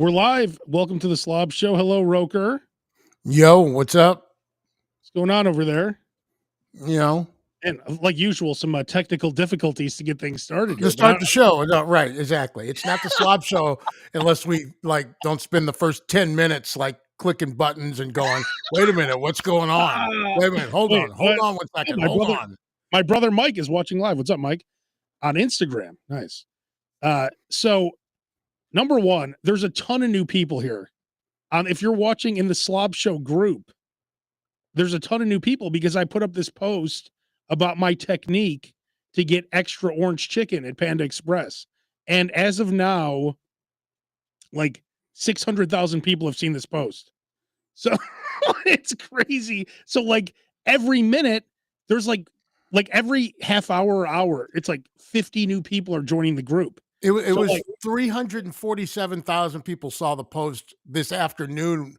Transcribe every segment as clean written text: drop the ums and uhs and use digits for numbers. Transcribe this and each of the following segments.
We're live. Welcome to the SLOB Show. Hello, Roker. Yo, what's up? What's going on over there? You know, And like usual, some technical difficulties to get things started to here. start the show. No, right, exactly. It's not the slob show unless we don't spend the first 10 minutes clicking buttons and going, wait a minute, what's going on? Wait a minute, hold Wait, on, hold what? on one Oh, second, hold on. my brother Mike is watching live. What's up, Mike? On Instagram. Nice. So number one, there's a ton of new people here. If you're watching in the SLOB Show group, there's a ton of new people because I put up this post about my technique to get extra orange chicken at Panda Express. And as of now, like 600,000 people have seen this post. So it's crazy. So like every minute, there's like every half hour or hour, it's like 50 new people are joining the group. It So was like, 347,000 people saw the post this afternoon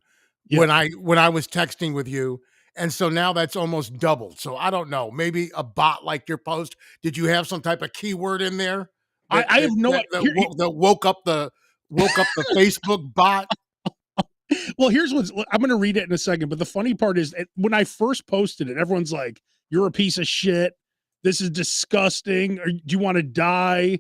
yeah, when I was texting with you. And so now that's almost doubled. So I don't know, maybe a bot like your post. Did you have some type of keyword in there I have no idea. that woke up the Facebook bot? Well, here's what's I'm going to read it in a second. But the funny part is when I first posted it, everyone's like, you're a piece of shit. This is disgusting. Or, do you want to die?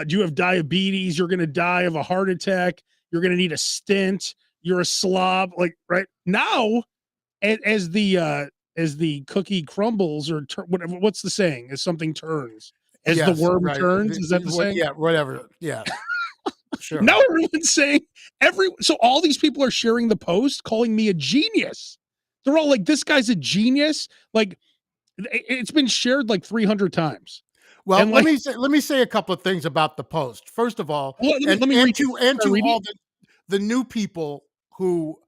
Do you have diabetes? You're going to die of a heart attack. You're going to need a stent. You're a slob. Like right now, as the cookie crumbles or whatever, what's the saying? As something turns, as Yes, the worm right. turns. Is that the saying? Yeah, whatever. Yeah. Sure. Now everyone's saying so all these people are sharing the post, calling me a genius. They're all like, "This guy's a genius." Like it's been shared like 300 times. Well, And like, let me say a couple of things about the post. First of all, let me read to all the new people who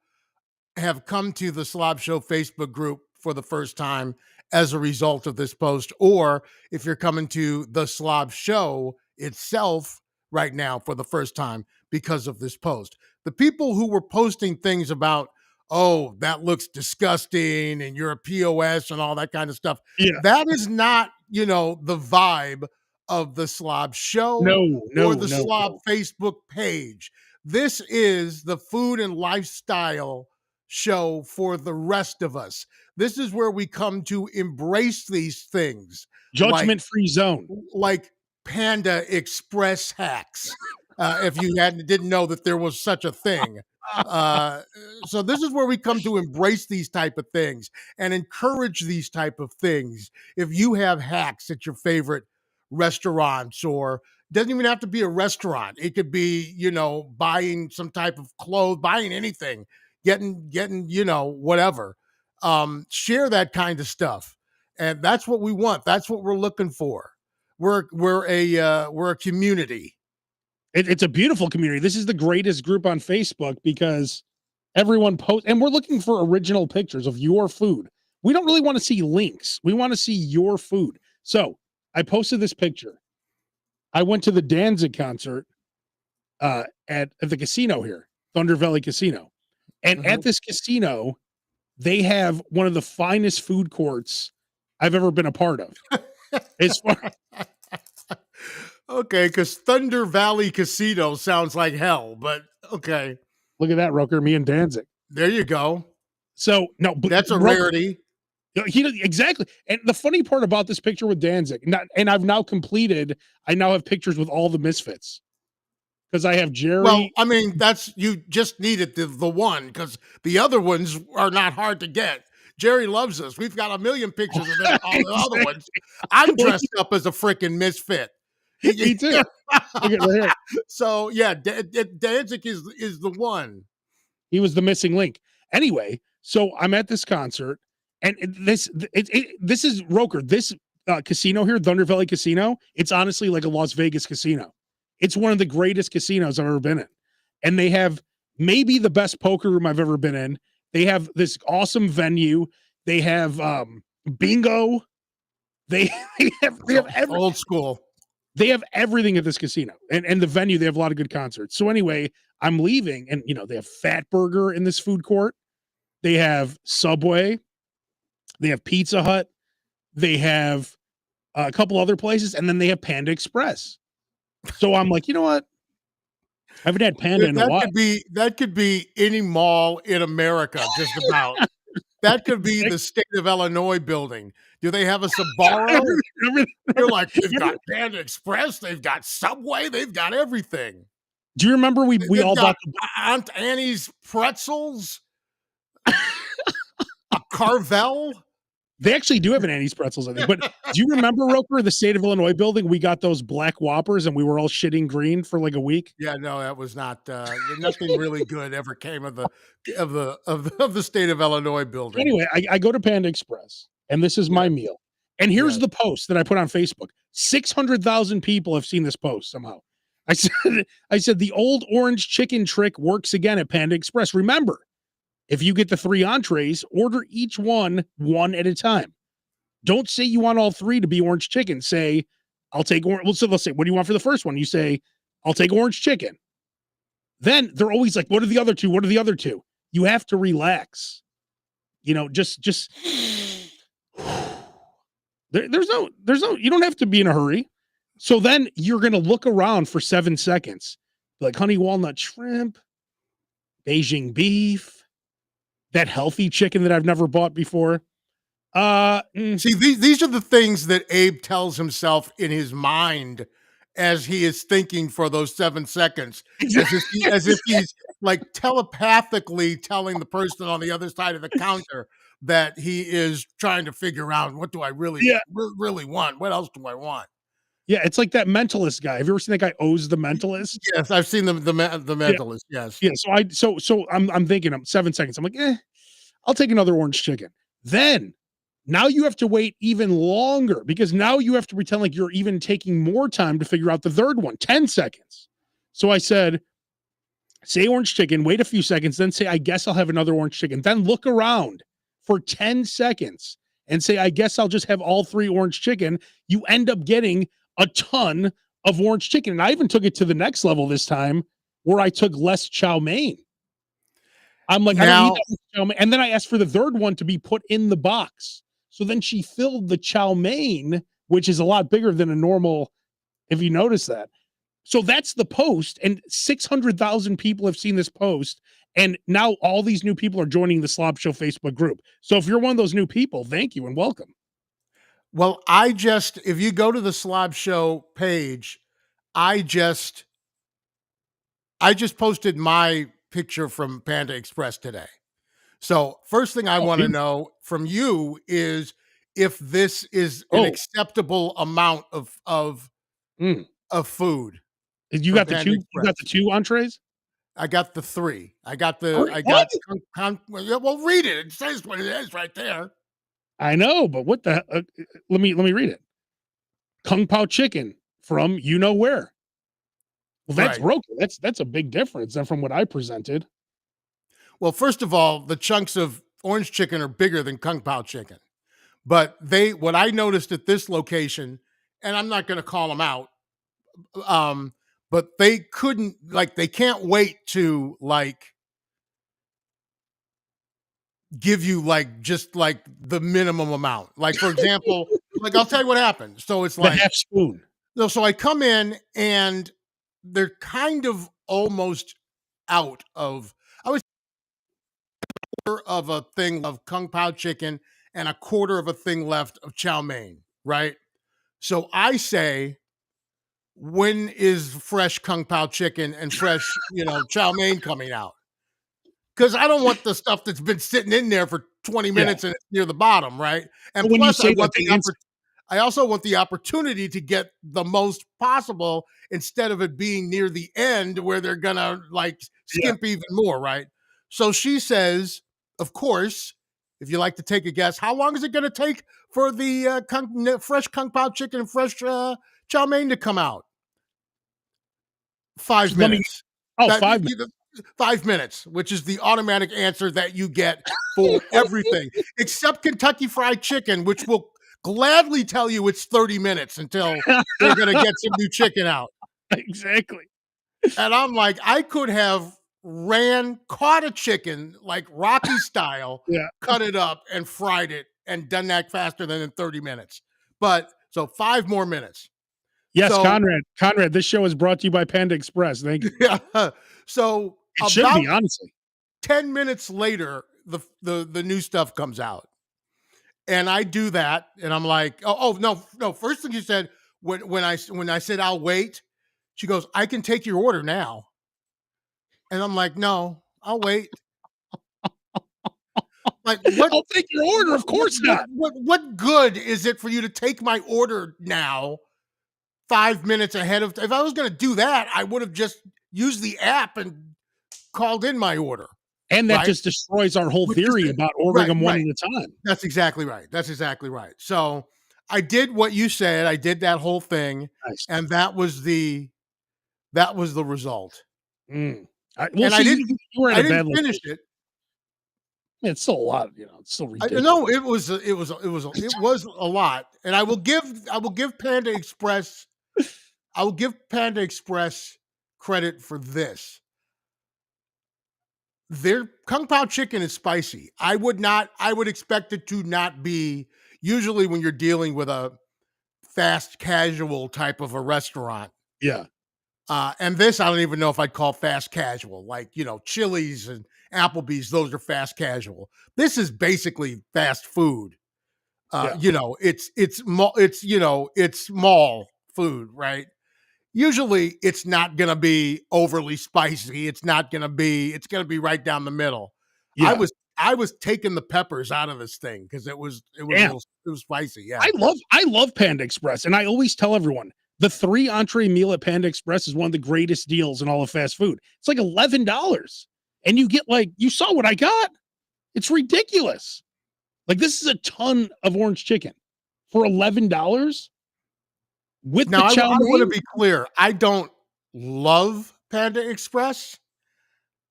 have come to the Slob Show Facebook group for the first time as a result of this post, or if you're coming to the Slob Show itself right now for the first time because of this post. The people who were posting things about, oh, that looks disgusting and you're a POS and all that kind of stuff. yeah, That is not, the vibe of the Slob Show or the Slob Facebook page. This is the food and lifestyle show for the rest of us. This is where we come to embrace these things. Judgment-free zone. Like Panda Express hacks. If you didn't know that there was such a thing. So this is where we come to embrace these type of things and encourage these type of things. If you have hacks at your favorite restaurants, or doesn't even have to be a restaurant, it could be, buying some type of clothes, buying anything, getting, whatever. Share that kind of stuff. And that's what we want. That's what we're looking for. We're a community. It's a beautiful community. This is the greatest group on Facebook because everyone posts, and we're looking for original pictures of your food. We don't really want to see links. We want to see your food. So I posted this picture. I went to the Danzig concert at the casino here, Thunder Valley Casino. And at this casino, they have one of the finest food courts I've ever been a part of. As far Okay, because Thunder Valley Casino sounds like hell, but okay. Look at that, Roker, me and Danzig. There you go. So, no, but that's a rarity. Exactly. And the funny part about this picture with Danzig, and I've now completed, I now have pictures with all the misfits. Because I have Jerry. Well, I mean, you just needed the one, because the other ones are not hard to get. Jerry loves us. We've got a million pictures of them, all the other ones. I'm dressed up as a freaking misfit. Me too. Look at right here. So yeah, Danzig is the one. He was the missing link. Anyway, so I'm at this concert, and this is Roker. This casino here, Thunder Valley Casino, it's honestly like a Las Vegas casino. It's one of the greatest casinos I've ever been in. And they have maybe the best poker room I've ever been in. They have this awesome venue. They have bingo. They have old school. They have everything at this casino. And the venue, they have a lot of good concerts. So anyway, I'm leaving, and they have Fat Burger in this food court. They have Subway. They have Pizza Hut. They have a couple other places, and then they have Panda Express. So I'm like, you know what? I haven't had Panda in a while. That could be any mall in America, just about. That could be the state of Illinois building. Do they have a Sbarro? You're like, they've got Panda Express, they've got Subway, they've got everything. Do you remember we They've all got bought Aunt Annie's pretzels, a Carvel. They actually do have an Annie's Pretzels, I think. But do you remember, Roper, the state of Illinois building? We got those black Whoppers and we were all shitting green for like a week. Yeah, no, that was not nothing really good ever came of the state of Illinois building. Anyway, I go to Panda Express and this is my meal. And here's the post that I put on Facebook. 600,000 people have seen this post somehow. I said the old orange chicken trick works again at Panda Express. Remember, if you get the 3 entrees, order each one at a time. Don't say you want all 3 to be orange chicken. Say, I'll take orange. Well, so let's say, what do you want for the first one? You say, I'll take orange chicken. Then they're always like, what are the other 2? What are the other 2? You have to relax. You know, just there's no, you don't have to be in a hurry. So then you're going to look around for 7 seconds. Like honey walnut shrimp, Beijing beef, that healthy chicken that I've never bought before. See, these are the things that Abe tells himself in his mind as he is thinking for those 7 seconds, as if he's like telepathically telling the person on the other side of the counter that he is trying to figure out, what do I really want? What else do I want? Yeah, it's like that Mentalist guy. Have you ever seen that guy Oz the Mentalist? Yes, I've seen the Mentalist. Yes. Yeah. So I'm thinking 7 seconds. I'm like, I'll take another orange chicken. Then now you have to wait even longer because now you have to pretend like you're even taking more time to figure out the third one. 10 seconds. So I said, say orange chicken, wait a few seconds, then say, I guess I'll have another orange chicken. Then look around for 10 seconds and say, I guess I'll just have all 3 orange chicken. You end up getting a ton of orange chicken. And I even took it to the next level this time where I took less chow mein. I'm like, I don't need that much chow mein. And then I asked for the third one to be put in the box. So then she filled the chow mein, which is a lot bigger than a normal, if you notice that. So that's the post. And 600,000 people have seen this post. And now all these new people are joining the Slob Show Facebook group. So if you're one of those new people, thank you and welcome. Well, if you go to the Slob Show page, I just posted my picture from Panda Express today. So first thing I want to know from you is if this is an acceptable amount of food. You got the 2? You got the 2 entrees? I got the 3. Well, read it. It says what it is right there. I know, but what the? Let me read it. Kung Pao chicken from you know where. Well, that's broken. That's a big difference than from what I presented. Well, first of all, the chunks of orange chicken are bigger than Kung Pao chicken. But what I noticed at this location, and I'm not going to call them out, but they can't wait to give you just the minimum amount. Like, for example, I'll tell you what happened. So it's like the half spoon. No, so I come in and they're kind of almost out of. I was of a thing of Kung Pao chicken and a quarter of a thing left of chow mein, right? So I say, when is fresh Kung Pao chicken and fresh, chow mein coming out? Because I don't want the stuff that's been sitting in there for 20 minutes and it's near the bottom, right? And when plus, you say I also want the opportunity to get the most possible instead of it being near the end where they're gonna skimp even more, right? So she says, of course, if you like to take a guess, how long is it going to take for the fresh Kung Pao chicken and fresh chow mein to come out? 5 minutes. 5 minutes, which is the automatic answer that you get for everything, except Kentucky Fried Chicken, which will gladly tell you it's 30 minutes until they're going to get some new chicken out. Exactly. And I'm like, I could have caught a chicken like Rocky style, cut it up and fried it and done that faster than in 30 minutes. But so 5 more minutes. Yes, So Conrad, this show is brought to you by Panda Express. Thank you. yeah. So It should about be, honestly. 10 minutes later, the new stuff comes out. And I do that, and I'm like, oh no, no. First thing she said when I said I'll wait, she goes, I can take your order now. And I'm like, no, I'll wait. Like I'll take your order. Of course not. what good is it for you to take my order now 5 minutes ahead of if I was gonna do that, I would have just used the app and called in my order. And that Right? just destroys our whole Which is theory it. about ordering Right, them one right. at a time. That's exactly right. That's exactly right. So I did what you said. I did that whole thing, Nice. and that was the result. Mm. Well, And see, you were in I a didn't bad finish location. it. It's still a lot, it's still I ridiculous. no, it was a lot. And I will give Panda Express credit for this. Their Kung Pao chicken is spicy. I would expect it to not be usually when you're dealing with a fast casual type of a restaurant. Yeah. And this, I don't even know if I'd call fast casual. Like, Chili's and Applebee's, those are fast casual. This is basically fast food. Yeah. It's small food, right? Usually, it's not going to be overly spicy. It's going to be right down the middle. I Yeah. was I was taking the peppers out of this thing because Damn. it was spicy. Yeah. I love Panda Express, and I always tell everyone the 3 entree meal at Panda Express is one of the greatest deals in all of fast food. It's like $11, and you get you saw what I got. It's ridiculous. Like, this is a ton of orange chicken for $11 with the Now, chow I want to mein. be clear. I don't love Panda Express.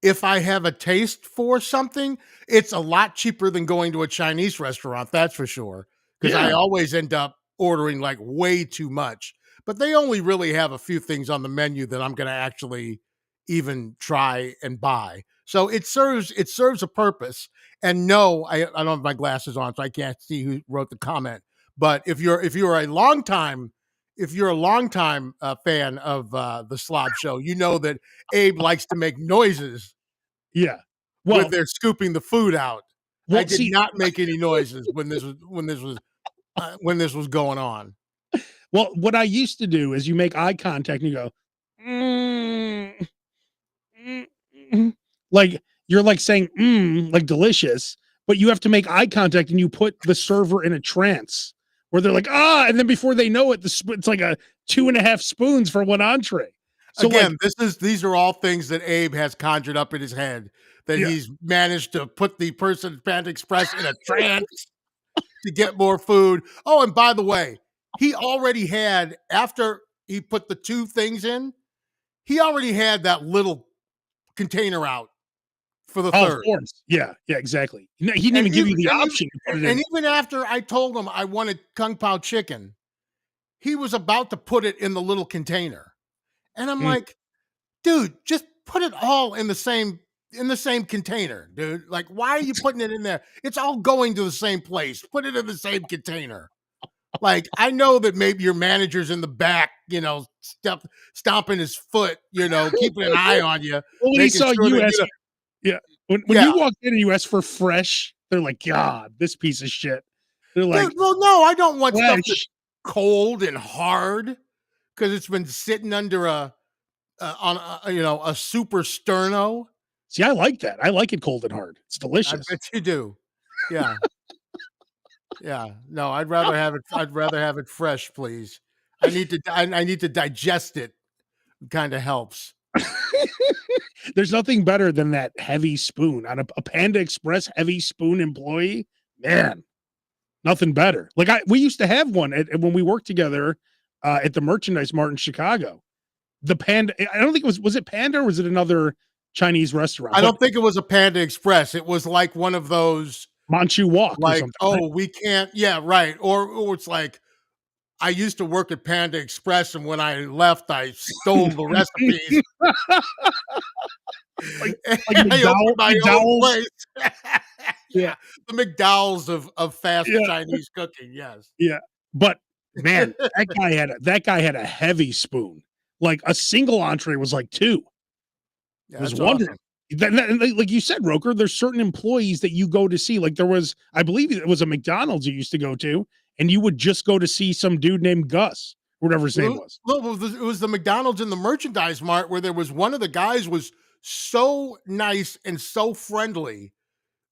If I have a taste for something, it's a lot cheaper than going to a Chinese restaurant, that's for sure. Because I Yeah, always end up ordering like way too much. But they only really have a few things on the menu that I'm going to actually even try and buy. So it serves a purpose. And no, I don't have my glasses on, so I can't see who wrote the comment. But if you're a long time fan of the Slob Show, you know that Abe likes to make noises yeah. when Well, they're scooping the food out. I well, did see, not make any noises when this was going on. well, what I used to do is you make eye contact and you go, mm, mm, like you're like saying like delicious, but you have to make eye contact and you put the server in a trance where they're like, and then before they know it, it's like a 2.5 spoons for one entree. So like, Again, these are all things that Abe has conjured up in his head that yeah, he's managed to put the person at Panda Express in a trance to get more food. Oh, and by the way, he already had after he put the 2 things in, he already had that little container out for the oh, of third. course, yeah, yeah, exactly. He didn't And even give even you the and option to put it in. even after I told him I wanted Kung Pao chicken, he was about to put it in the little container. And I'm Mm. like, "Dude, just put it all in the same container, dude. Like, why are you putting it in there? It's all going to the same place. Put it in the same container." Like, I know that maybe your manager's in the back, stomping his foot, keeping an eye on you, Well, when he making saw sure you that ask, yeah, when yeah. you walked in and you asked for fresh, they're like, God, this piece of shit. They're Dude, like, well, no, I don't want stuff that's fresh. cold and hard because it's been sitting under on a super sterno. See, I like that. I like it cold and hard. It's I delicious. bet you do. Yeah, yeah. No, I'd rather have it fresh, please. I need to digest it. Kind of helps. There's nothing better than that heavy spoon on a Panda Express heavy spoon employee. Man, nothing better. Like we used to have one when we worked together at the Merchandise Mart in Chicago. The Panda. I don't think was it Panda or was it another Chinese restaurant? I But don't think it was a Panda Express. It was like one of those, Manchu Walk or like, something. Right? oh, we can't. Yeah, right. Or it's like I used to work at Panda Express, and when I left, I stole the recipes. like like And I opened my own McDowell's. place. Yeah, Yeah, the McDowell's of fast yeah, Chinese cooking. Yes. yeah. But Man, that guy had a heavy spoon. Like a single entree was like 2. Yeah, I was that's wondering. awesome. Like you said, Roker, there's certain employees that you go to see. Like there was, I believe it was a McDonald's you used to go to, and you would just go to see some dude named Gus, whatever his name was. No, it was the McDonald's in the merchandise mart where there was one of the guys was so nice and so friendly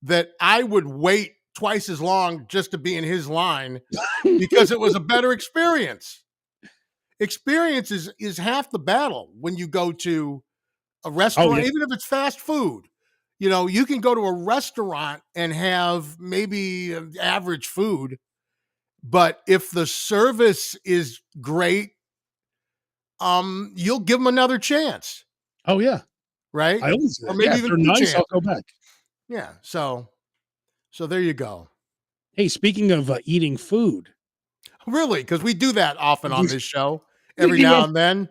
that I would wait twice as long just to be in his line because it was a better experience. Experience is half the battle when you go to a Oh restaurant, yeah. even if it's fast food. You know, you can go to a restaurant and have maybe average food, but if the service is great, you'll give them another chance, Oh yeah. right? I always do Or that. Yeah, maybe if even they're 2 nice, chances. I'll go back. Yeah, so there you go. Hey, speaking of eating food, Really, because we do that often did on you, this show did every you now ever and then.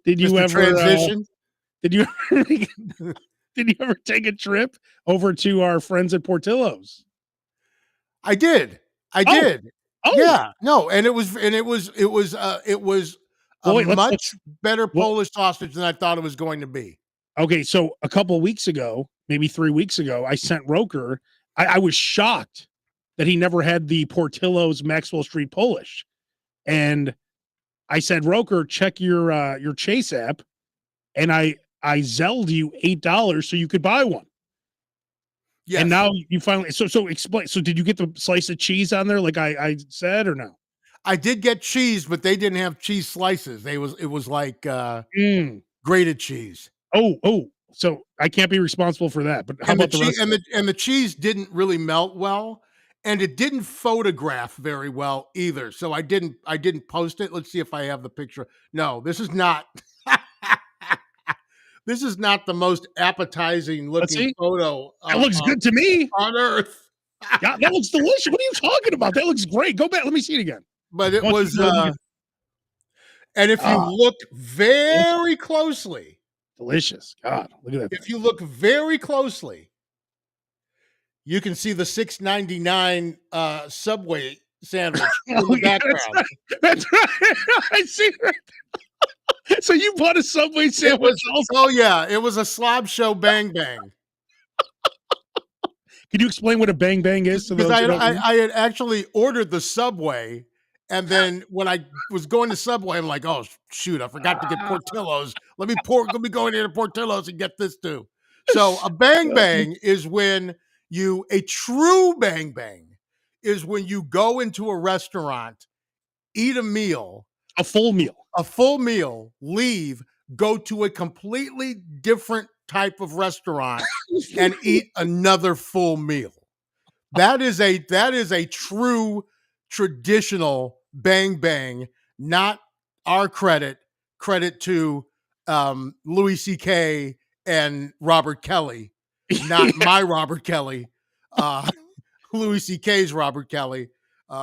did you Mr. ever Transition. did you ever did you ever take a trip over to our friends at Portillo's? I did. I Oh, did. oh. Yeah. No, and it was a Well, wait, much better well, Polish sausage than I thought it was going to be. okay, so a couple weeks ago, maybe 3 weeks ago, I sent Roker. I was shocked that he never had the Portillo's Maxwell Street Polish. And I said, Roker, check your Chase app, and I Zelled you $8 so you could buy one. And Yes. now you finally so explain. So did you get the slice of cheese on there like I said or no? I did get cheese, but they didn't have cheese slices. It was like Mm. grated cheese. Oh, so I can't be responsible for that. But how And the about the cheese rest of it? and the cheese didn't really melt well, and it didn't photograph very well either. So I didn't post it. Let's see if I have the picture. No, this is not this is not the most appetizing Let's looking see. photo That looks good to me. on earth. God, that looks delicious. What are you talking about? That looks great. Go back. Let me see it again. But I it want you was to let me and if you ah, look delicious. very closely, Delicious. God, look at that if thing. you look very closely, you can see the 6.99 Subway sandwich in Oh, the yeah, that's background. right. That's right. I see it. So you bought a Subway It sandwich was also? oh yeah, it was a slob show bang bang. Can you explain what a bang bang is to Because those who don't know? I had actually ordered the Subway, and then when I was going to Subway, I'm like, oh shoot, I forgot to get Ah. Portillo's. Let me go in here to Portillo's and get this too. So a bang bang is when a true bang bang is when you go into a restaurant, eat a meal, A full meal. a full meal, leave, go to a completely different type of restaurant and eat another full meal. That is a true traditional bang bang, not our credit. Credit to Louis C.K. and Robert Kelly, not my Robert Kelly. Uh, Louis C.K.'s Robert Kelly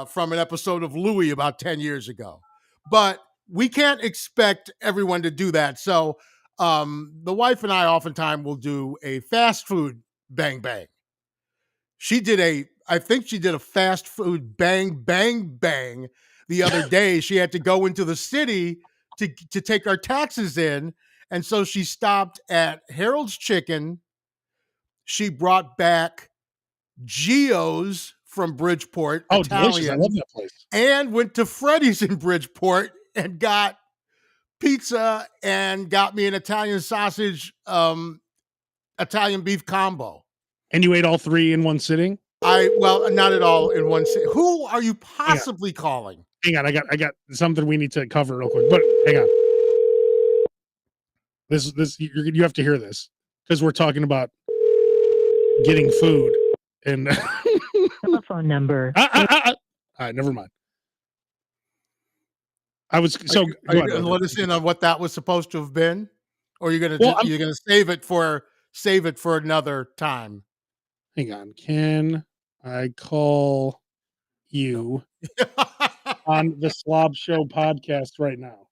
from an episode of Louis about 10 years ago. But we can't expect everyone to do that. So the wife and I oftentimes will do a fast food bang bang. I think she did a fast food bang bang bang the other day. She had to go into the city to take our taxes in. And so she stopped at Harold's Chicken. She brought back Gio's from Bridgeport, Oh, delicious. I love Italian, that place. and went to Freddy's in Bridgeport and got pizza and got me an Italian sausage, Italian beef combo. And you ate all 3 in one sitting? Well, not at all in one sit. Who are you Hang on. possibly calling? Hang on. I got something we need to cover real quick. But hang on. This you have to hear this because we're talking about getting food and Telephone number. All right, never mind. I was so Are you going to let us in on what that was supposed to have been, or you're going to Well, you're going to save it for another time? hang on. Can I call you on the Slob Show podcast right now?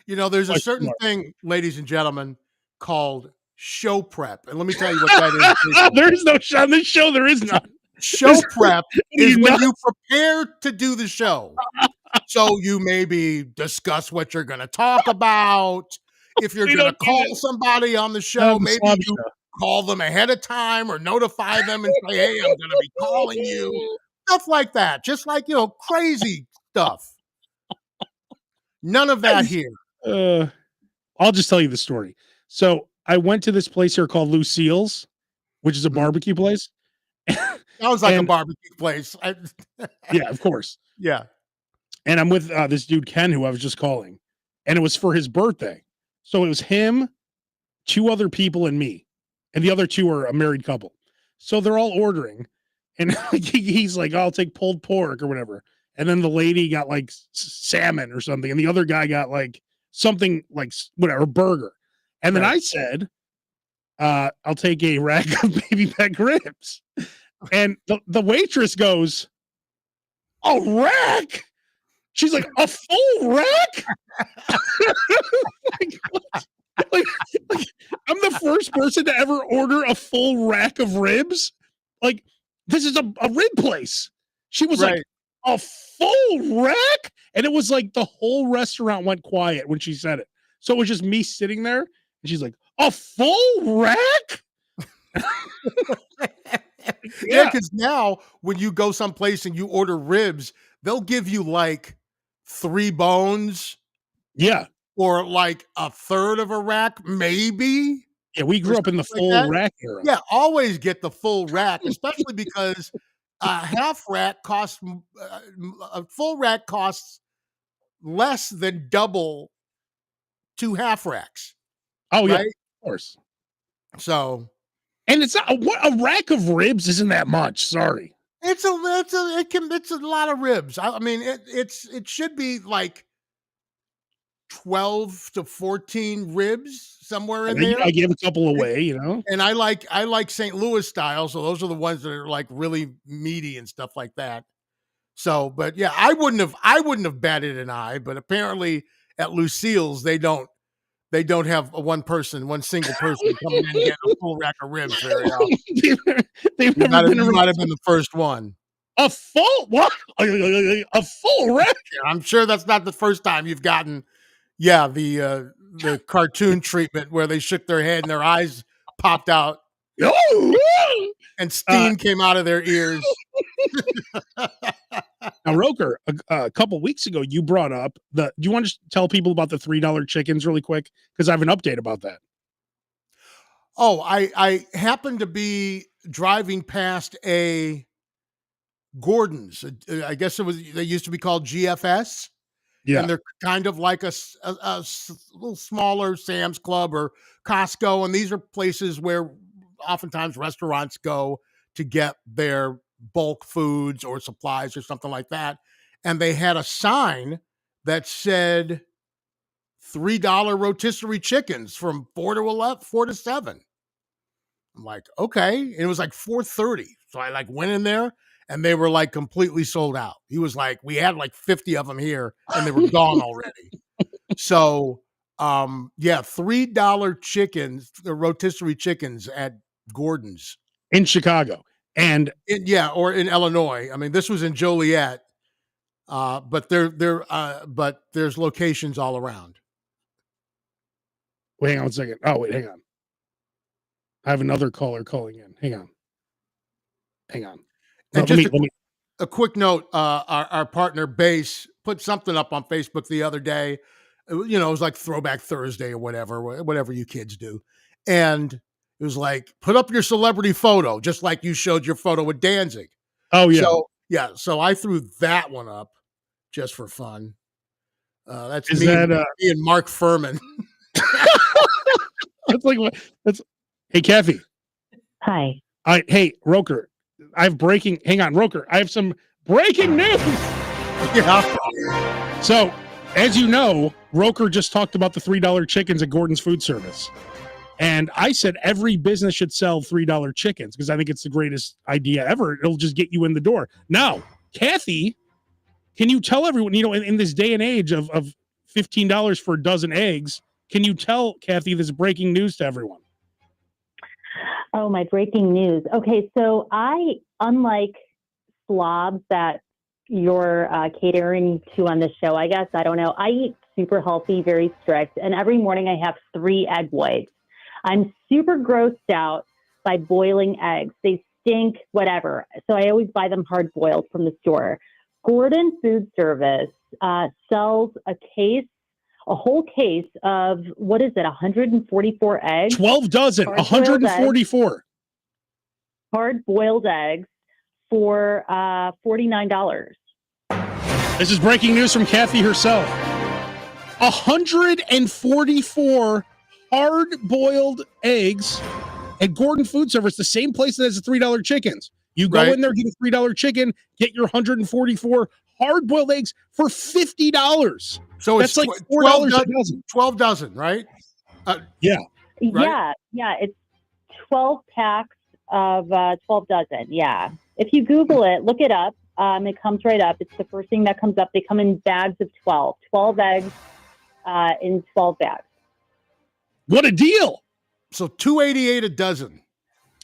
You know, there's a Question certain mark. thing, ladies and gentlemen, called show prep, and let me tell you what that is. There is no show on this show. There is none. Show prep What are is you when nuts? you prepare to do the show. So you maybe discuss what you're going to talk about. If you're We going to don't do call that. somebody on the Not show, on the maybe Slob you Show. call them ahead of time or notify them and say, "Hey, I'm going to be calling you." Stuff like that. Just like, crazy stuff. None of that here. Uh, I'll just tell you the story. So I went to this place here called Lucille's, which is a Mhm. barbecue place. Sounds like a And barbecue place. yeah, of course. Yeah. And I'm with this dude Ken, who I was just calling, and it was for his birthday. So it was him, two other people, and me, and the other two are a married couple. So they're all ordering, and he's like, "I'll take pulled pork or whatever," and then the lady got like salmon or something, and the other guy got like something like whatever burger, and then Right. I said, "I'll take a rack of baby back ribs," and the waitress goes, "A rack?" She's like, "A full rack?" like, like, like, I'm the first person to ever order a full rack of ribs. Like, this is a rib place. She was like, Right. "A full rack?" And it was like the whole restaurant went quiet when she said it. So it was just me sitting there, and she's like, "A full rack?" Yeah, Yeah, because now when you go someplace and you order ribs, they'll give you like 3 bones yeah, or like a third of a rack, maybe, yeah. We or grew up in the something like full that. rack era. Yeah, always get the full rack, especially because a half rack a full rack costs less than double 2 half racks, Oh yeah, of right? course. So And it's not what a rack of ribs isn't that much. Sorry. it's a lot of ribs. I mean, it should be like 12 to 14 ribs somewhere in there. I gave a couple And away, you know. and I like St. Louis style, so those are the ones that are like really meaty and stuff like that. So, but yeah, I wouldn't have batted an eye, but apparently at Lucille's they don't have one single person coming in and getting a full rack of ribs very often. They've You never might have been you around might have been the first one. a full what? A full rack? Yeah, I'm sure that's not the first time you've gotten, yeah, the cartoon treatment where they shook their head and their eyes popped out Oh, and uh, steam came out of their ears. now, Roker, a couple weeks ago, you brought up the. Do you want to tell people about the $3 chickens really quick? Because I have an update about that. Oh, I happened to be driving past a Gordon's. I guess they used to be called GFS, and Yeah. they're kind of like a little smaller Sam's Club or Costco, and these are places where oftentimes restaurants go to get their bulk foods or supplies or something like that. And they had a sign that said $3 rotisserie chickens from 4 to 7. I'm like, okay. And it was like 4:30. So I like went in there and they were like completely sold out. He was like, we had like 50 of them here and they were gone already. So yeah, $3 chickens, the rotisserie chickens at Gordon's. In Chicago. And Yeah, or in Illinois. I mean, this was in Joliet. But there's locations all around. wait, hang on 1 second. Oh, wait, hang on. I have another caller calling in. Hang on. Hang on. And Let just me let me a quick note, our partner Base put something up on Facebook the other day. It was like Throwback Thursday or whatever you kids do. And it was like, put up your celebrity photo, just like you showed your photo with Danzig. Oh yeah. So yeah, so I threw that one up just for fun. That's Is me, that me and Mark Furman. that's like what that's hey Kathy. Hi. Hey, Roker, I have breaking. Hang on, Roker. I have some breaking news. Yeah. So, as you know, Roker just talked about the $3 chickens at Gordon's Food Service. And I said every business should sell $3 chickens because I think it's the greatest idea ever. It'll just get you in the door. Now, Kathy, can you tell everyone, in this day and age of $15 for a dozen eggs, can you tell Kathy this breaking news to everyone? Oh, my breaking news. Okay, so unlike slobs that you're catering to on the show, I guess. I don't know. I eat super healthy, very strict, and every morning I have 3 egg whites. I'm super grossed out by boiling eggs. They stink, whatever. So I always buy them hard boiled from the store. Gordon Food Service sells a whole case of, what is it, 144 eggs? 12 dozen, 144. Hard boiled eggs for $49. This is breaking news from Kathy herself. 144 hard-boiled eggs at Gordon Food Service, the same place that has the $3 chickens. You go in there, get a $3 chicken, get your 144 hard-boiled eggs for $50. So that's like $4 a dozen. 12 dozen, right? Yeah. Right? Yeah. It's 12 packs of 12 dozen. Yeah. If you Google it, look it up. It comes right up. It's the first thing that comes up. They come in bags of 12 eggs in 12 bags. What a deal. So $2.88 a dozen.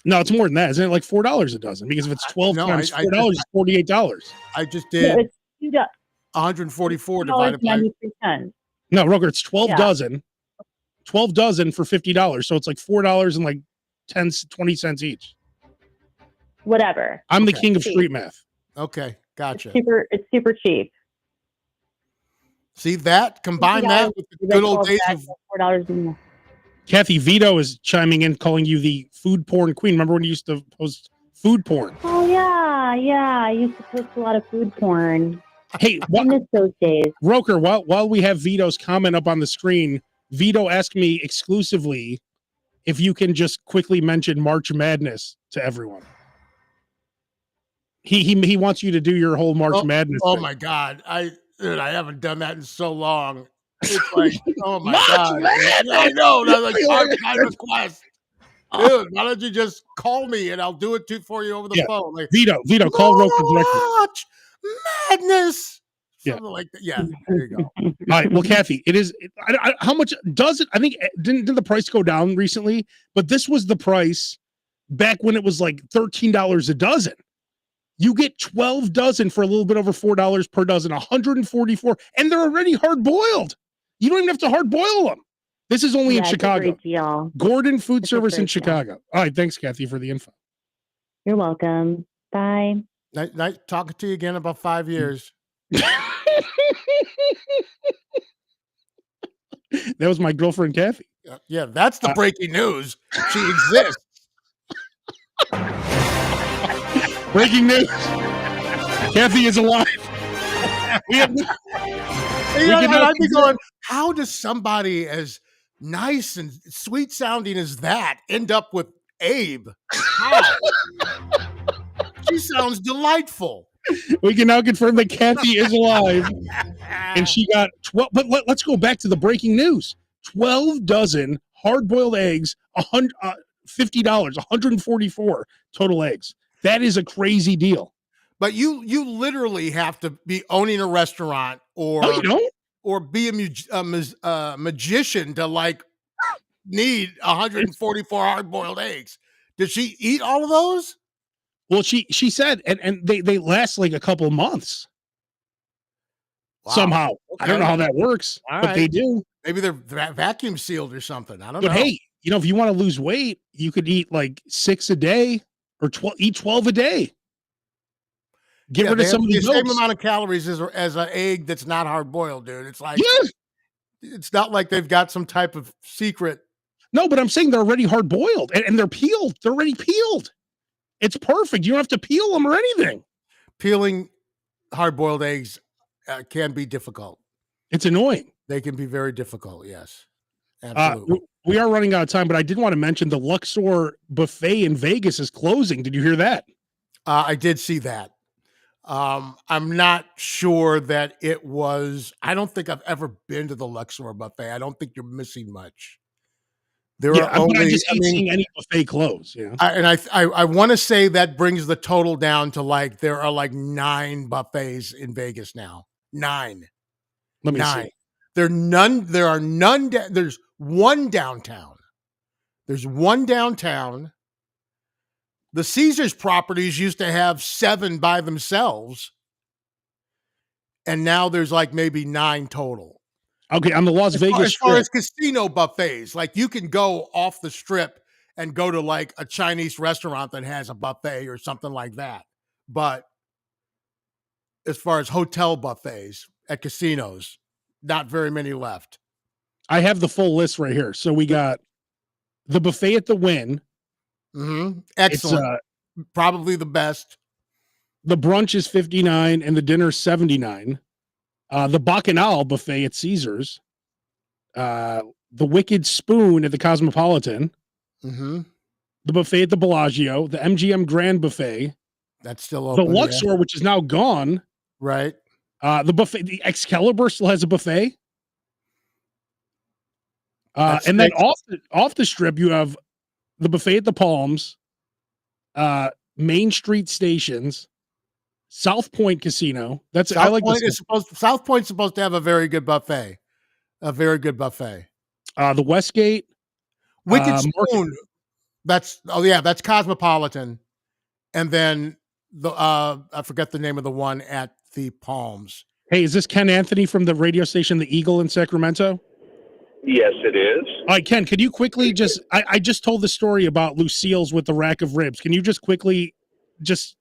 No, it's more than that. Isn't it like $4 a dozen? Because if it's 12 times $4, it's $48. I just did. No, it's 144 divided by. No, Roker, it's 12 dozen. 12 dozen for $50. So it's like $4 and like 20 cents each. Whatever. I'm the king of street math. Okay, gotcha. It's super cheap. See that? Combine that with the good old days of $4 Kathy, Vito is chiming in, calling you the food porn queen. Remember when you used to post food porn? Oh yeah. I used to post a lot of food porn. Hey, I miss those days. Roker, while we have Vito's comment up on the screen, Vito asked me exclusively if you can just quickly mention March Madness to everyone. He wants you to do your whole March Madness. Oh thing. my God. I haven't done that in so long. It's like, oh my March God. Madness! I know. That's like my request. Dude, why don't you just call me and I'll do it for you over the phone? Like, Vito, call Roker directly. March Madness. Something like that. Yeah, there you go. All right. Well, Kathy, it is. How much does it? I think didn't the price go down recently? But this was the price back when it was like $13 a dozen. You get 12 dozen for a little bit over $4 per dozen, 144, and they're already hard boiled. You don't even have to hard boil them. This is only in Chicago. Gordon Food Service in Chicago. All right. Thanks, Kathy, for the info. You're welcome. Bye. Nice talking to you again in about 5 years. That was my girlfriend, Kathy. Yeah, that's the breaking news. She exists. Breaking news. Kathy is alive. I'd be going, how does somebody as nice and sweet sounding as that end up with Abe? How? She sounds delightful. We can now confirm that Kathy is alive. And she got 12. But let's go back to the breaking news. 12 dozen hard-boiled eggs, $50, 144 total eggs. That is a crazy deal. But you literally have to be owning a restaurant or be a magician to like need 144 hard-boiled eggs. Did she eat all of those? Well, she said, and they last like a couple of months. Wow. Somehow. Okay. I don't know how that works, but they do. Maybe they're vacuum sealed or something. I don't know. But hey, if you want to lose weight, you could eat like 6 a day or eat 12 a day. Get rid of some of the same amount of calories as an egg that's not hard boiled, dude. It's like, it's not like they've got some type of secret. No, but I'm saying they're already hard boiled and they're peeled. They're already peeled. It's perfect. You don't have to peel them or anything. Peeling hard boiled eggs can be difficult. It's annoying. They can be very difficult. Yes. Absolutely. We are running out of time, but I did want to mention the Luxor buffet in Vegas is closing. Did you hear that? I did see that. I'm not sure that it was. I don't think I've ever been to the Luxor buffet. I don't think you're missing much. There are only. I just hate seeing any buffet close. Yeah, I want to say that brings the total down to like there are like 9 buffets in Vegas now. 9. Let me see. There are none. There's one downtown. There's one downtown. The Caesars properties used to have 7 by themselves. and now there's like maybe 9 total. Okay, on the Las Vegas As far Strip. as casino buffets, like you can go off the strip and go to like a Chinese restaurant that has a buffet or something like that. But as far as hotel buffets at casinos, not very many left. I have the full list right here. So we got the buffet at the Wynn. Excellent. It's Probably the best. the brunch is 59 and the dinner 79. The Bacchanal buffet at Caesars. The Wicked Spoon at the Cosmopolitan. Mm-hmm. The buffet at the Bellagio. The MGM Grand buffet. That's still The open. Luxor, which is now gone. Right. The buffet, the Excalibur still has a buffet. And then off the strip, you have the buffet at the Palms, Main Street Stations, South Point Casino. That's South I like Point this. South Point's supposed to have a very good buffet. A very good buffet. The Westgate, Wicked Spoon. That's Cosmopolitan. And then I forget the name of the one at the Palms. Hey, is this Ken Anthony from the radio station The Eagle in Sacramento? Yes, it is. All right, Ken, could you quickly I just told the story about Lucille's with the rack of ribs. Can you just quickly just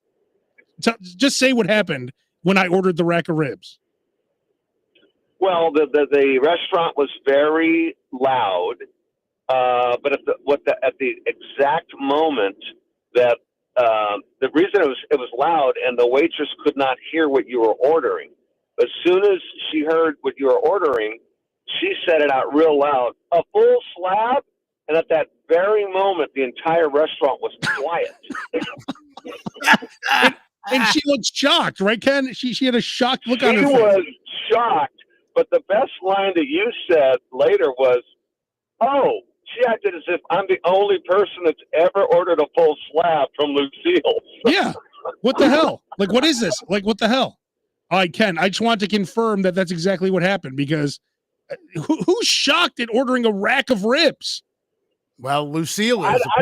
say what happened when I ordered the rack of ribs? Well, the restaurant was very loud, but at the exact moment that the reason it was loud and the waitress could not hear what you were ordering. As soon as she heard what you were ordering, she said it out real loud, "A full slab," and at that very moment, the entire restaurant was quiet. And she looked shocked, right, Ken? She had a shocked look on her face. She was shocked, but the best line that you said later was, "Oh, she acted as if I'm the only person that's ever ordered a full slab from Lucille's." Yeah. What the hell? Like, what is this? Like, what the hell? All right, Ken, I just want to confirm that that's exactly what happened because who's shocked at ordering a rack of ribs? Well, Lucille is I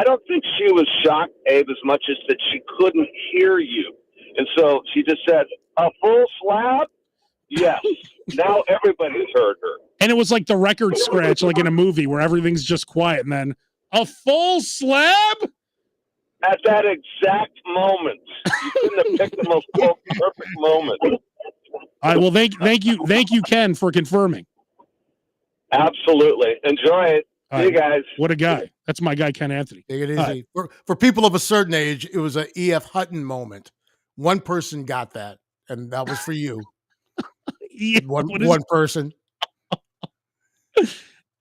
don't think she was shocked, Abe, as much as that she couldn't hear you. And so she just said, "A full slab?" Yes. Now everybody's heard her. And it was like the record scratch, like in a movie where everything's just quiet, and then a full slab? At that exact moment. You couldn't have picked the most perfect moment. All right, well, thank you, Ken, for confirming. Absolutely. Enjoy it. See you guys. What a guy. That's my guy, Ken Anthony. Take it easy. For people of a certain age, it was a E.F. Hutton moment. One person got that, and that was for you. Yeah, one person.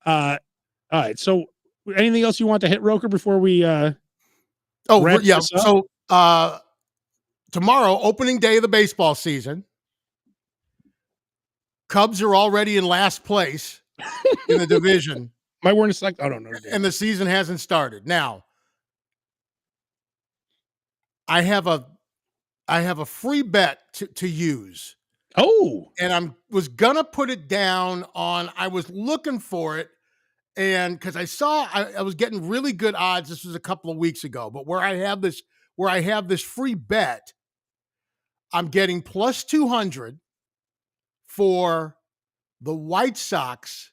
All right. So anything else you want to hit, Roker, before we wrap yeah. this up? So tomorrow, opening day of the baseball season. Cubs are already in last place in the division. Am I wearing a select? I don't know. And the season hasn't started. Now, I have a free bet to use. Oh. And was gonna put it down on. I was looking for it, and because I was getting really good odds. This was a couple of weeks ago, but where I have this free bet, I'm getting plus 200 for the White Sox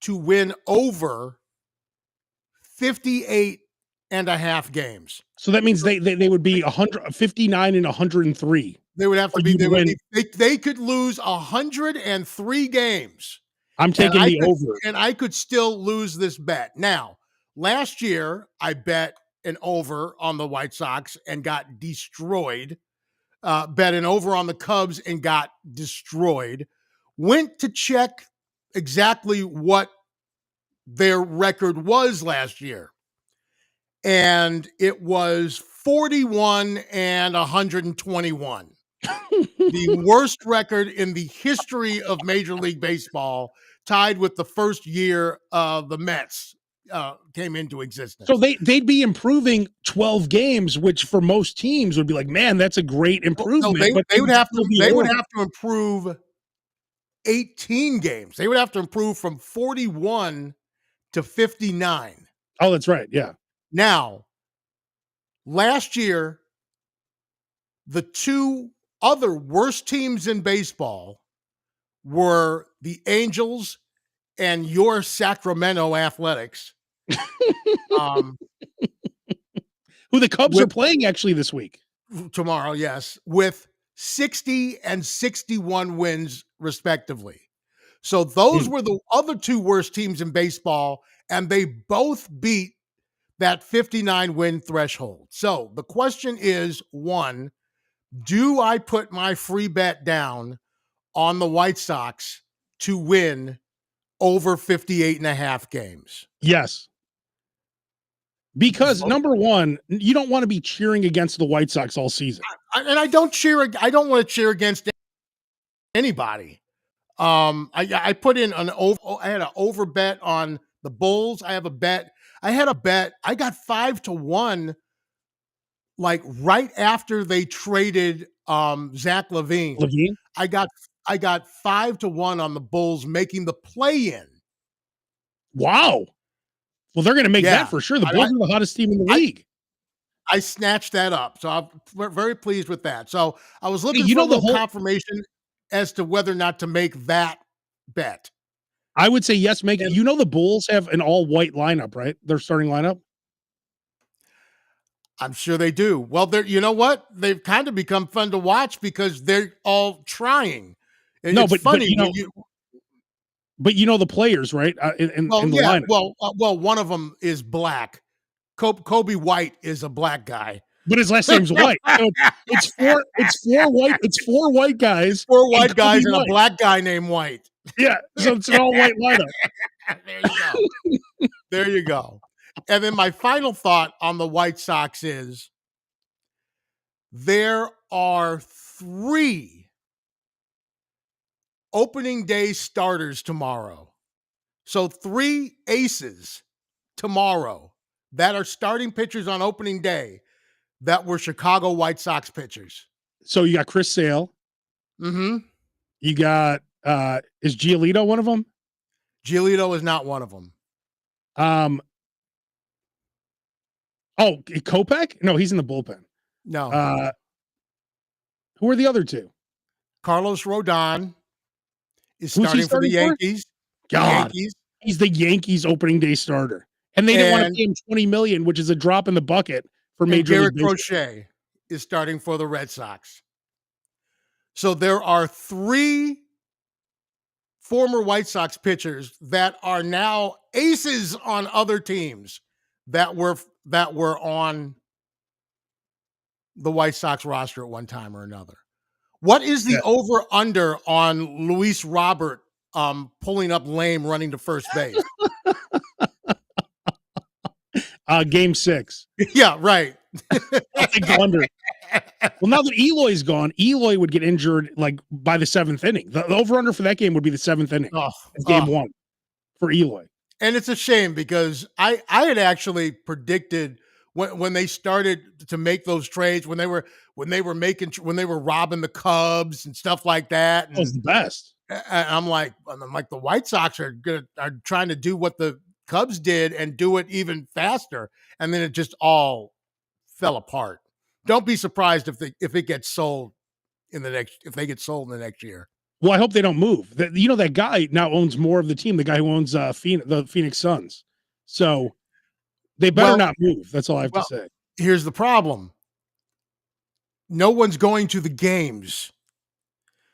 to win over 58 and a half games. So that means they would be 159 and 103. They would have to be. They could lose 103 games. I'm taking the over, and I could still lose this bet. Now, last year I bet an over on the White Sox and got destroyed. Bet an over on the Cubs and got destroyed. Went to check exactly what their record was last year. And it was 41 and 121. The worst record in the history of Major League Baseball, tied with the first year of the Mets came into existence. So they'd be improving 12 games, which for most teams would be like, man, that's a great improvement. No, they would have to improve 18 games. They would have to improve from 41 to 59. Oh, that's right. Yeah. Now, last year, the two other worst teams in baseball were the Angels and your Sacramento Athletics. Um, Who the Cubs are with playing actually this week. tomorrow, yes, with 60 and 61 wins respectively. So those were the other two worst teams in baseball, and they both beat that 59 win threshold. So the question is, one, do I put my free bet down on the White Sox to win over 58 and a half games? Yes. Because Vote. number one, you don't want to be cheering against the White Sox all season. And I don't want to cheer against anybody. I put in I had an over bet on the Bulls. I had a bet. I got 5-1, like right after they traded Zach Levine. Levine? I got 5-1 on the Bulls making the play-in. Wow. Well, they're going to make Yeah. that for sure. The Bulls are the hottest team in the league. I snatched that up. So I'm very pleased with that. So I was looking you for know a little confirmation as to whether or not to make that bet. I would say yes, make it. You know the Bulls have an all-white lineup, right? Their starting lineup? I'm sure they do. Well, you know what? They've kind of become fun to watch because they're all trying. No, it's but funny you know, when you. But you know the players, right? In the lineup. Well, one of them is black. Kobe White is a black guy, but his last name's White. So it's four white guys. 4 white guys and White. a black guy named White. Yeah, so it's an all-white lineup. There you go. There you go. And then my final thought on the White Sox is there are 3 opening day starters tomorrow. So 3 aces tomorrow that are starting pitchers on opening day that were Chicago White Sox pitchers. So you got Chris Sale. Mm-hmm. You got is Giolito one of them? Giolito is not one of them. Oh, Kopech? No, he's in the bullpen. No. Who are the other 2? Carlos Rodon is starting for the Yankees. God, he's the Yankees opening day starter, and they didn't want to pay him $20 million, which is a drop in the bucket for Major League Baseball. Crochet is starting for the Red Sox. So there are 3 former White Sox pitchers that are now aces on other teams that were on the White Sox roster at one time or another. What is the over under on Luis Robert pulling up lame running to first base? Game 6. Yeah, right. I think under. Well, now that Eloy's gone, Eloy would get injured like by the 7th inning. The over-under for that game would be the 7th inning. Game 1 for Eloy. And it's a shame because I had actually predicted when they started to make those trades, when they were robbing the Cubs and stuff like that. That was the best. And I'm like the White Sox are trying to do what the Cubs did and do it even faster, and then it just all fell apart. Don't be surprised if it gets sold if they get sold in the next year. Well, I hope they don't move. That guy now owns more of the team. The guy who owns the Phoenix Suns. So they better not move. That's all I have to say. Here's the problem: no one's going to the games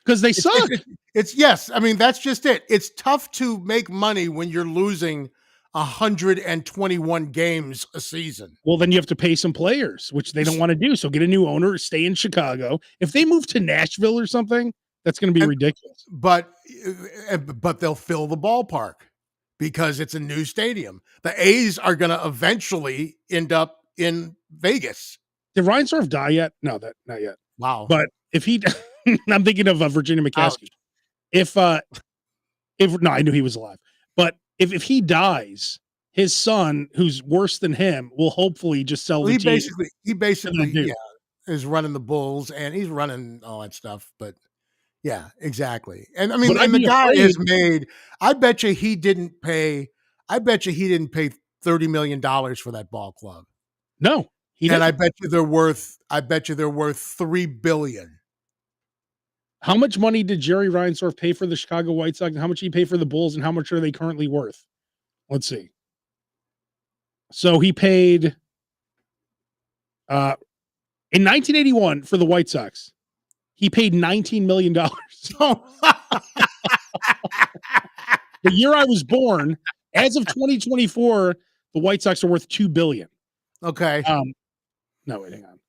because they suck. Yes. I mean, that's just it. It's tough to make money when you're losing 121 games a season. Well, then you have to pay some players, which they don't want to do. So get a new owner, stay in Chicago. If they move to Nashville or something, that's going to be ridiculous. But they'll fill the ballpark because it's a new stadium. The A's are going to eventually end up in Vegas. Did Reinsdorf die yet? No, not yet. Wow. But if he, I'm thinking of Virginia McCaskey. Ouch. No, I knew he was alive. But if he dies, his son, who's worse than him, will hopefully just sell the team. He basically is running the Bulls and he's running all that stuff. But yeah, exactly. And I mean, the guy is made. I bet you he didn't pay $30 million for that ball club. No, he didn't. And I bet you they're worth $3 billion. How much money did Jerry Reinsdorf pay for the Chicago White Sox, and how much he paid for the Bulls, and how much are they currently worth? Let's see. So he paid in 1981 for the White Sox. He paid $19 million. The year I was born, as of 2024, the White Sox are worth $2 billion. Okay. No, wait, hang on.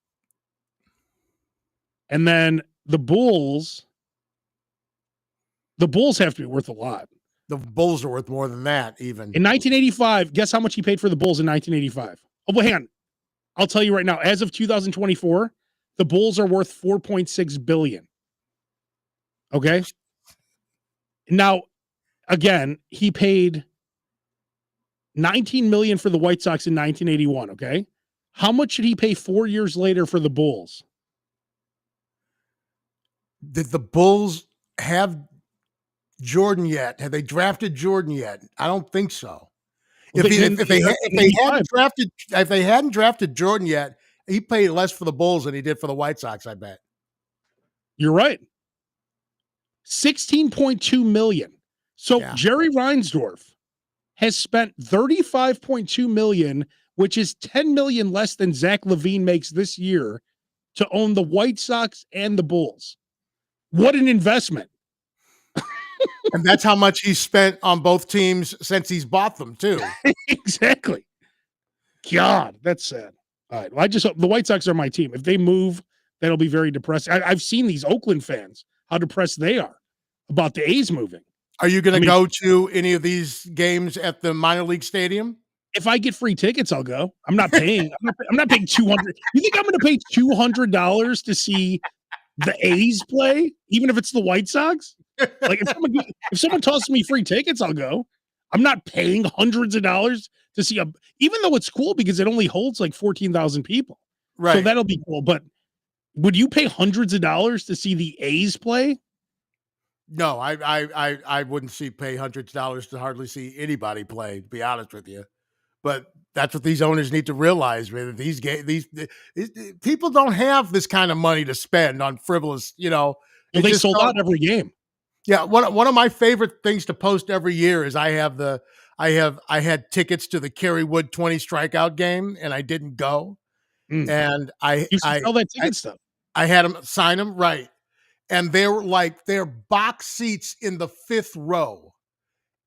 And then the Bulls have to be worth a lot. The Bulls are worth more than that, even. In 1985, guess how much he paid for the Bulls in 1985? Oh, well, hang on. I'll tell you right now, as of 2024, the Bulls are worth $4.6 billion. Okay? Now, again, he paid $19 million for the White Sox in 1981, okay? How much should he pay 4 years later for the Bulls? Did the Bulls have Jordan yet? Have they drafted Jordan yet? I don't think so. Well, If they hadn't drafted Jordan yet, he paid less for the Bulls than he did for the White Sox, I bet. You're right. $16.2 million. So Yeah. Jerry Reinsdorf has spent $35.2 million, which is $10 million less than Zach LaVine makes this year, to own the White Sox and the Bulls. What an investment. And that's how much he's spent on both teams since he's bought them, too. Exactly. God, that's sad. All right. Well, I just hope the White Sox are my team. If they move, that'll be very depressing. I've seen these Oakland fans, how depressed they are about the A's moving. Are you going to go to any of these games at the minor league stadium? If I get free tickets, I'll go. I'm not paying. I'm not paying $200. You think I'm going to pay $200 to see the A's play, even if it's the White Sox? Like if someone tosses me free tickets, I'll go. I'm not paying hundreds of dollars to see even though it's cool because it only holds like 14,000 people. Right. So that'll be cool. But would you pay hundreds of dollars to see the A's play? No, I wouldn't pay hundreds of dollars to hardly see anybody play, to be honest with you. But that's what these owners need to realize, man. These people don't have this kind of money to spend on frivolous, Well, they sold out every game. Yeah, one of my favorite things to post every year is I had tickets to the Kerry Wood 20 strikeout game and I didn't go. And you should sell that ticket stuff. I had them sign them, right. And they were like, they're box seats in the 5th row.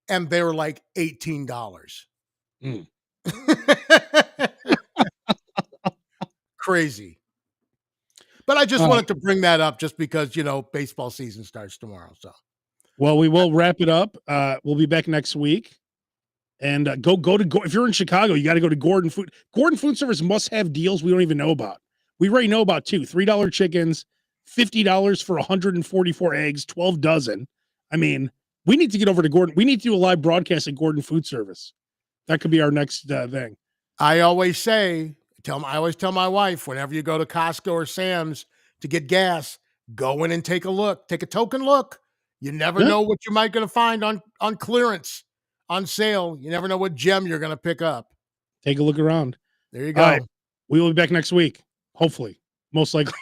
And they were like $18. Crazy. But I just wanted to bring that up just because, baseball season starts tomorrow. So, well, we will wrap it up. We'll be back next week. And go to if you're in Chicago, you got to go to Gordon Food. Gordon Food Service must have deals we don't even know about. We already know about two $3 chickens, $50 for 144 eggs, 12 dozen. I mean, we need to get over to Gordon. We need to do a live broadcast at Gordon Food Service. That could be our next thing. I always I always tell my wife, whenever you go to Costco or Sam's to get gas, go in and take a look, take a token look. You never know what you might going to find on clearance, on sale. You never know what gem you're going to pick up. Take a look around. There you go. All right. We will be back next week. Hopefully, most likely.